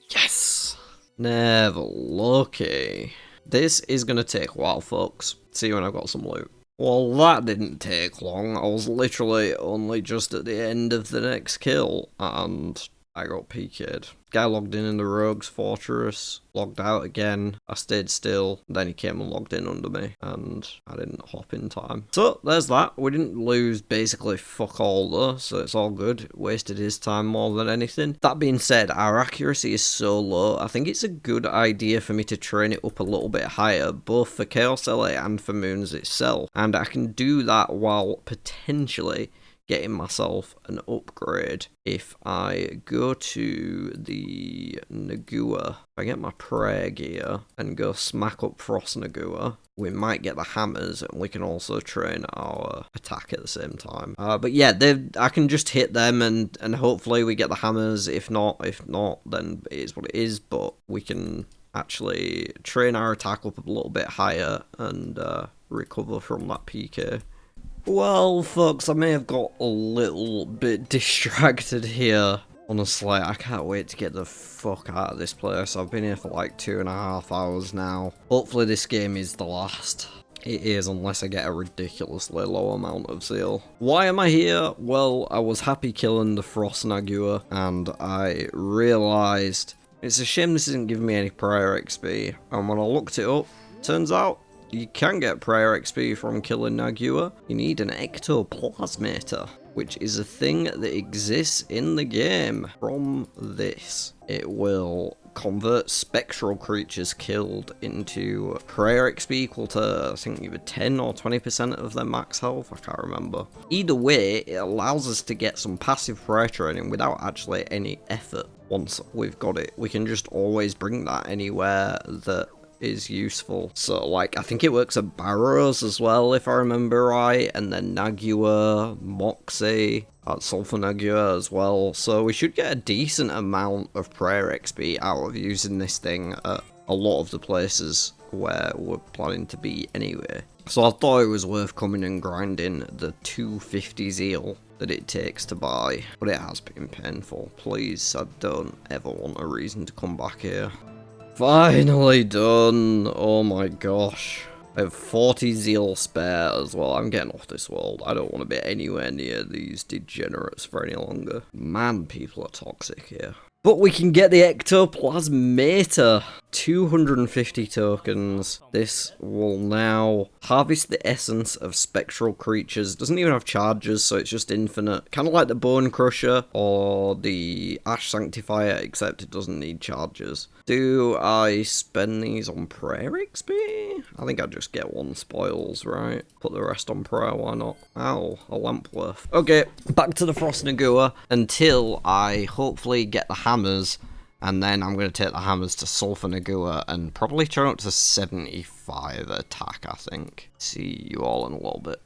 Yes! Never lucky. This is going to take a while, folks. See you when I've got some loot. Well, that didn't take long. I was literally only just at the end of the next kill, and I got PK'd. Guy logged in the Rogue's Fortress, logged out again, I stayed still, then he came and logged in under me, and I didn't hop in time. So, there's that. We didn't lose basically fuck all though, so it's all good. Wasted his time more than anything. That being said, our accuracy is so low, I think it's a good idea for me to train it up a little bit higher, both for Chaos LA and for Moons itself, and I can do that while potentially getting myself an upgrade. If I go to the Nagua, if I get my prayer gear and go smack up Frost Nagua, we might get the hammers and we can also train our attack at the same time. But yeah, I can just hit them and hopefully we get the hammers. If not, then it is what it is, but we can actually train our attack up a little bit higher and recover from that PK. Well, folks, I may have got a little bit distracted here. Honestly, I can't wait to get the fuck out of this place. I've been here for like 2.5 hours now. Hopefully this game is the last. It is, unless I get a ridiculously low amount of zeal. Why am I here? Well, I was happy killing the Frost Nagua, and I realised it's a shame this isn't giving me any prayer XP. And when I looked it up, turns out you can get prayer XP from killing Nagua. You need an ectoplasmator, which is a thing that exists in the game. From this, it will convert spectral creatures killed into prayer XP equal to, I think, either 10 or 20% of their max health. I can't remember. Either way, it allows us to get some passive prayer training without actually any effort. Once we've got it, we can just always bring that anywhere that is useful. So like, I think it works at Barrows as well if I remember right, and then Nagua, Moxie, Sulfur Nagua as well, so we should get a decent amount of prayer XP out of using this thing at a lot of the places where we're planning to be anyway. So I thought it was worth coming and grinding the 250 zeal that it takes to buy, but it has been painful. Please, I don't ever want a reason to come back here. Finally done! Oh my gosh. I have 40 zeal spare as well. I'm getting off this world. I don't want to be anywhere near these degenerates for any longer. Man, people are toxic here. But we can get the ectoplasmator. 250 tokens. This will now harvest the essence of spectral creatures. Doesn't even have charges, so it's just infinite. Kind of like the Bone Crusher or the Ash Sanctifier, except it doesn't need charges. Do I spend these on prayer XP? I think I'd just get one spoils, right? Put the rest on prayer, why not? Ow, a lamp worth. Okay, back to the Frost Nagua until I hopefully get the hammers, and then I'm going to take the hammers to Sulfur Nagua and probably turn up to 75 attack, I think. See you all in a little bit.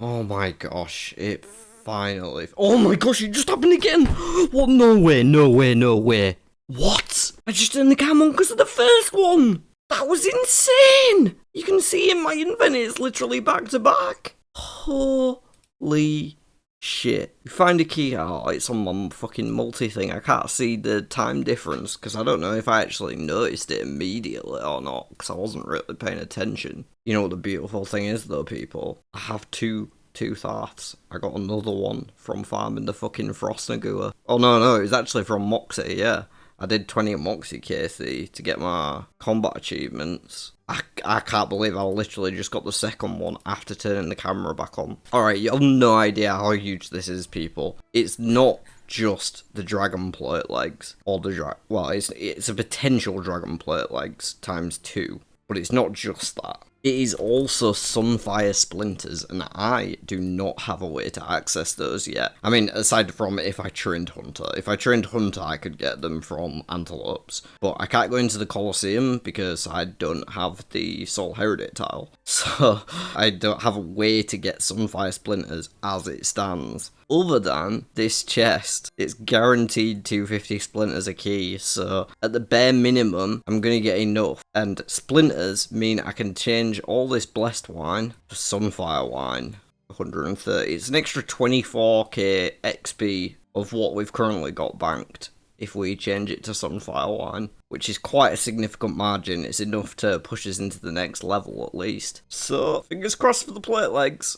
Oh my gosh, it finally... Oh my gosh, it just happened again! What? No way, no way, no way. What? I just turned the cam on because of the first one! That was insane! You can see in my invent, it's literally back to back. Holy shit. You find a key, oh, it's on my fucking multi thing. I can't see the time difference because I don't know if I actually noticed it immediately or not because I wasn't really paying attention. You know what the beautiful thing is though, people? I have two Tharths. I got another one from farming the fucking Frost Nagua. Oh no, it was actually from Moxie, yeah. I did 20 at Moxie KC to get my combat achievements. I can't believe I literally just got the second one after turning the camera back on. Alright, you have no idea how huge this is, people. It's not just the dragon plate legs, or the well, it's a potential dragon plate legs times 2, but it's not just that. It is also Sunfire Splinters, and I do not have a way to access those yet. I mean, aside from if I trained Hunter. If I trained Hunter, I could get them from Antelopes. But I can't go into the Colosseum because I don't have the Soul Heritage tile. So I don't have a way to get Sunfire Splinters as it stands. other than this chest. It's guaranteed 250 splinters a key, so at the bare minimum, I'm going to get enough. And splinters mean I can change all this blessed wine to sunfire wine. 130. It's an extra 24k XP of what we've currently got banked if we change it to sunfire wine, which is quite a significant margin. It's enough to push us into the next level at least. So, fingers crossed for the plate legs.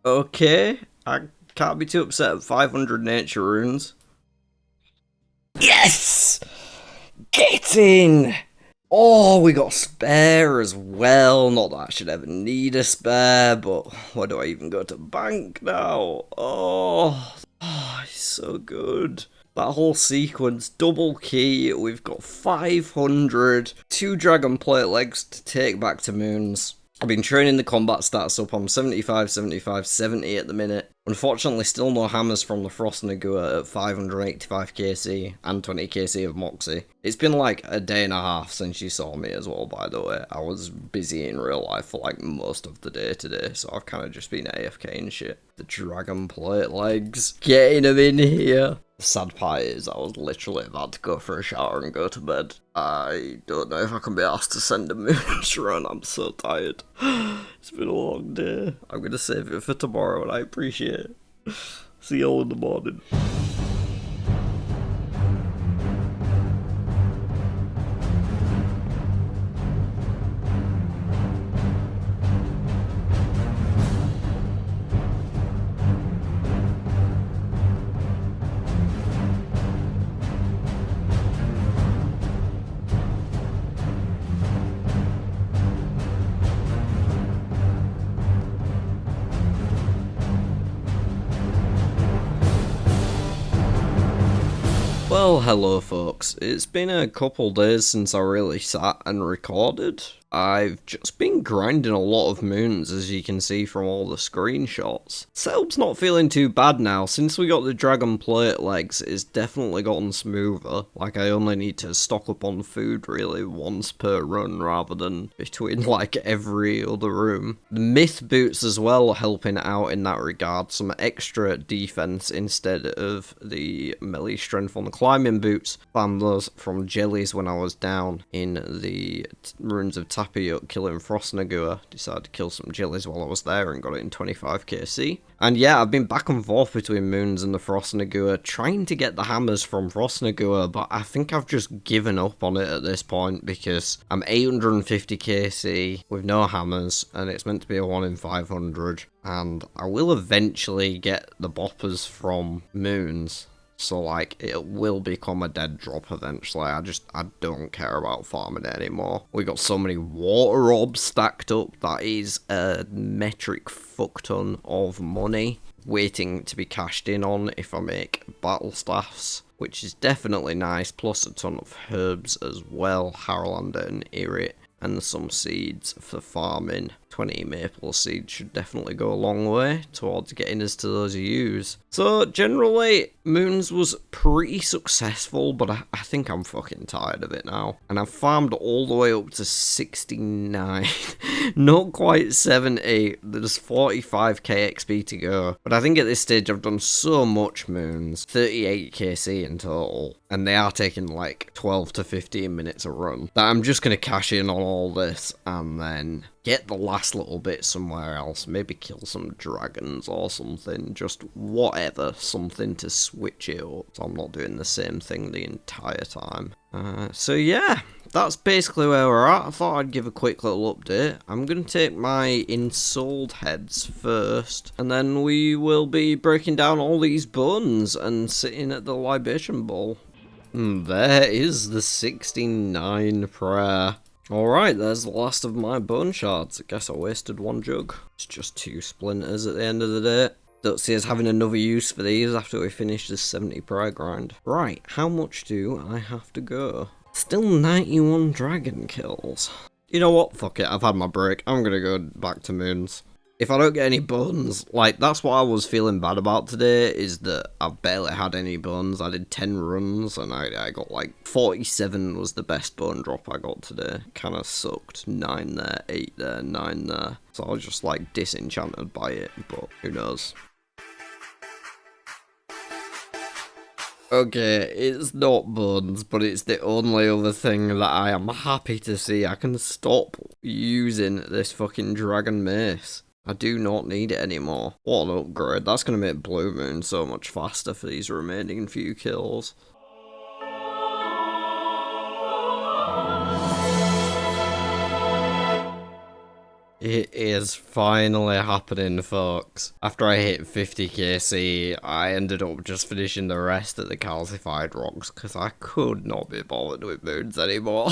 Okay, I can't be too upset at 500 nature runes. Yes! Get in! Oh, we got a spare as well. Not that I should ever need a spare, but where do I even go to bank now? Oh, it's so good. That whole sequence, double key, we've got 500, 2 dragon plate legs to take back to moons. I've been training the combat stats up on 75, 75, 70 at the minute. Unfortunately, still no hammers from the Frost Nagua at 585 KC and 20 KC of Moxie. It's been like a day and a half since you saw me as well, by the way. I was busy in real life for like most of the day today, so I've kind of just been AFK and shit. The dragon plate legs, getting them in here. The sad part is I was literally about to go for a shower and go to bed. I don't know if I can be asked to send a moon's run. I'm so tired. It's been a long day. I'm going to save it for tomorrow and I appreciate it. See you all in the morning. Well, hello folks. It's been a couple days since I really sat and recorded. I've just been grinding a lot of moons, as you can see from all the screenshots. Setup's not feeling too bad now. Since we got the dragon plate legs, it's definitely gotten smoother. Like, I only need to stock up on food really once per run rather than between like every other room. The myth boots as well helping out in that regard. Some extra defense instead of the melee strength on the climbing boots. Found those from jellies when I was down in the runes of Tapioca killing Frost Nagua. Decided to kill some jellies while I was there and got it in 25 KC. And yeah, I've been back and forth between Moons and the Frost Nagua, trying to get the hammers from Frost Nagua, but I think I've just given up on it at this point because I'm 850 KC with no hammers, and it's meant to be a 1 in 500, and I will eventually get the boppers from Moons. So, like, it will become a dead drop eventually. I don't care about farming it anymore. We got so many water orbs stacked up. That is a metric fuck ton of money waiting to be cashed in on if I make battle staffs, which is definitely nice. Plus a ton of herbs as well. Harlander and Irit. And some seeds for farming. 20 maple seeds should definitely go a long way towards getting us to those ewes. So generally, Moons was pretty successful, but I think I'm fucking tired of it now. And I've farmed all the way up to 69. Not quite 70. There's 45k XP to go. But I think at this stage I've done so much Moons. 38 KC in total. And they are taking like 12 to 15 minutes a run. That I'm just going to cash in on all this and then get the last little bit somewhere else. Maybe kill some dragons or something. Just whatever. Something to switch it up. So I'm not doing the same thing the entire time. So yeah, that's basically where we're at. I thought I'd give a quick little update. I'm going to take my ensouled heads first. And then we will be breaking down all these bones and sitting at the libation bowl. There is the 69 prayer. Alright, there's the last of my bone shards. I guess I wasted one jug. It's just 2 splinters at the end of the day. Don't see us having another use for these after we finish this 70 prayer grind. Right, how much do I have to go? Still 91 dragon kills. You know what? Fuck it, I've had my break. I'm gonna go back to Moons. If I don't get any bones, like, that's what I was feeling bad about today, is that I barely had any bones. I did 10 runs, and I got, like, 47 was the best bone drop I got today. Kinda sucked. 9 there, 8 there, 9 there. So I was just, like, disenchanted by it, but who knows. Okay, it's not buns, but it's the only other thing that I am happy to see. I can stop using this fucking dragon mace. I do not need it anymore. What an upgrade. That's going to make Blue Moon so much faster for these remaining few kills. It is finally happening, folks. After I hit 50 KC, I ended up just finishing the rest of the calcified rocks because I could not be bothered with moons anymore.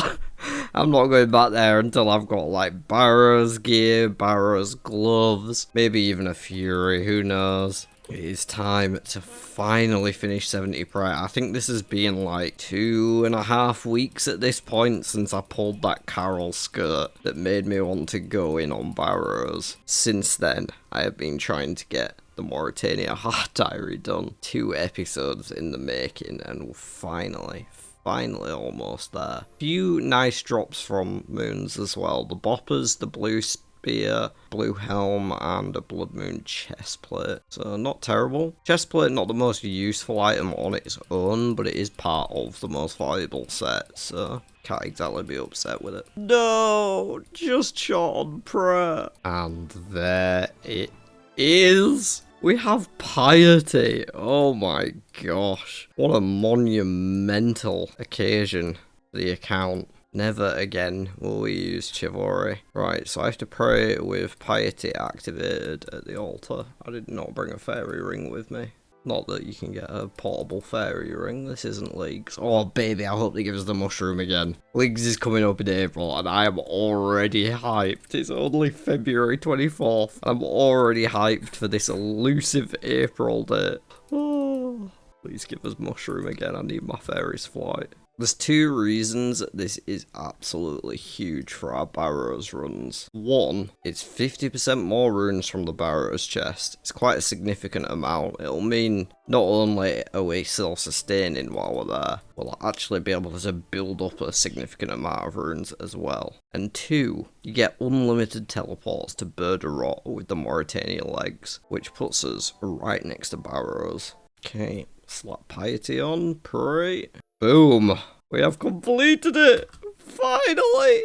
I'm not going back there until I've got like Barrow's gear, Barrow's gloves, maybe even a Fury, who knows. It is time to finally finish 70 Prey. I think this has been like 2.5 weeks at this point since I pulled that Carol skirt that made me want to go in on Barrows. Since then, I have been trying to get the Mauritania Heart Diary done. 2 episodes in the making, and we're finally almost there. Few nice drops from moons as well. The boppers, the blue spear, blue helm, and a blood moon chestplate. So not terrible. Chestplate not the most useful item on its own, but it is part of the most valuable set, so can't exactly be upset with it. No, just shot on prayer. And there it is. We have Piety. Oh my gosh. What a monumental occasion for the account. Never again will we use Chivalry. Right, so I have to pray with Piety activated at the altar. I did not bring a fairy ring with me. Not that you can get a portable fairy ring. This isn't Leagues. Oh, baby, I hope they give us the mushroom again. Leagues is coming up in April, and I am already hyped. It's only February 24th, and I'm already hyped for this elusive April date. Oh, please give us mushroom again. I need my fairy's flight. There's 2 reasons this is absolutely huge for our Barrows runs. One, it's 50% more runes from the Barrows chest. It's quite a significant amount. It'll mean not only are we still sustaining while we're there, we'll actually be able to build up a significant amount of runes as well. And 2, you get unlimited teleports to Berderot with the Mauritania legs, which puts us right next to Barrows. Okay, slap Piety on, pray. Boom! We have completed it! Finally!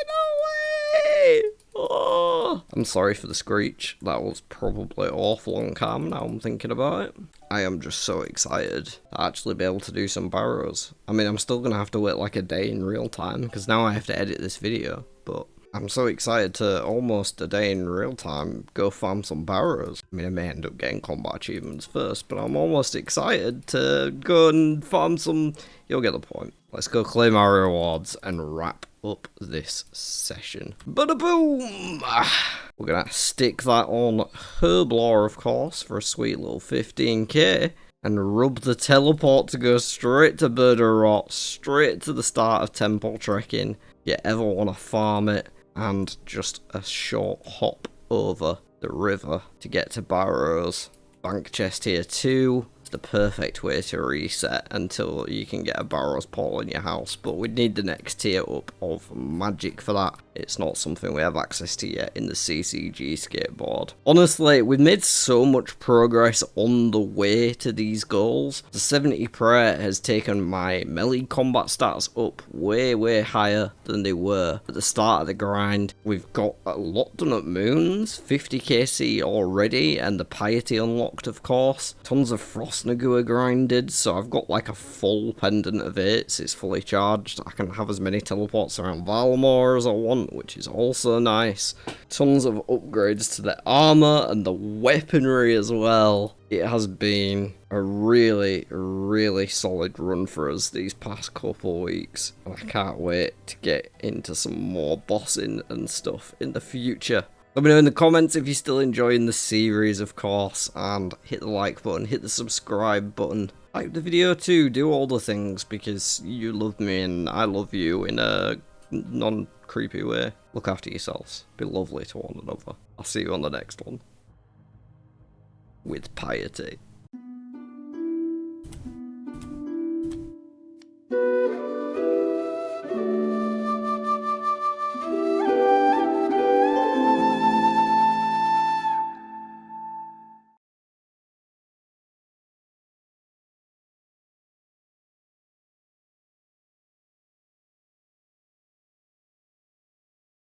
Finally! Oh, I'm sorry for the screech. That was probably awful on cam now I'm thinking about it. I am just so excited to actually be able to do some Barrows. I mean, I'm still going to have to wait like a day in real time because now I have to edit this video, but I'm so excited to almost a day in real time go farm some Barrows. I mean, I may end up getting combat achievements first, but I'm almost excited to go and farm some. You'll get the point. Let's go claim our rewards and wrap up this session. Bada-boom! We're gonna stick that on Herblore, of course, for a sweet little 15k. And rub the teleport to go straight to Berderot, straight to the start of Temple Trekking. If you ever want to farm it. And just a short hop over the river to get to Barrows. Bank chest here too. It's the perfect way to reset until you can get a Barrows portal in your house. But we'd need the next tier up of magic for that. It's not something we have access to yet in the CCGscape board. Honestly, we've made so much progress on the way to these goals. The 70 prayer has taken my melee combat stats up way higher than they were at the start of the grind. We've got a lot done at Moons, 50 KC already, and the Piety unlocked, of course. Tons of Frost Nagua grinded, so I've got like a full pendant of 8s. It's fully charged. I can have as many teleports around Valmore as I want, which is also nice. Tons of upgrades to the armor and the weaponry as well. It has been a really solid run for us these past couple weeks, and I can't wait to get into some more bossing and stuff in the future. Let me know in the comments if you're still enjoying the series, of course, and hit the like button, hit the subscribe button, like the video too, do all the things because you love me and I love you in a non-creepy way. Look after yourselves, be lovely to one another. I'll see you on the next one with Piety.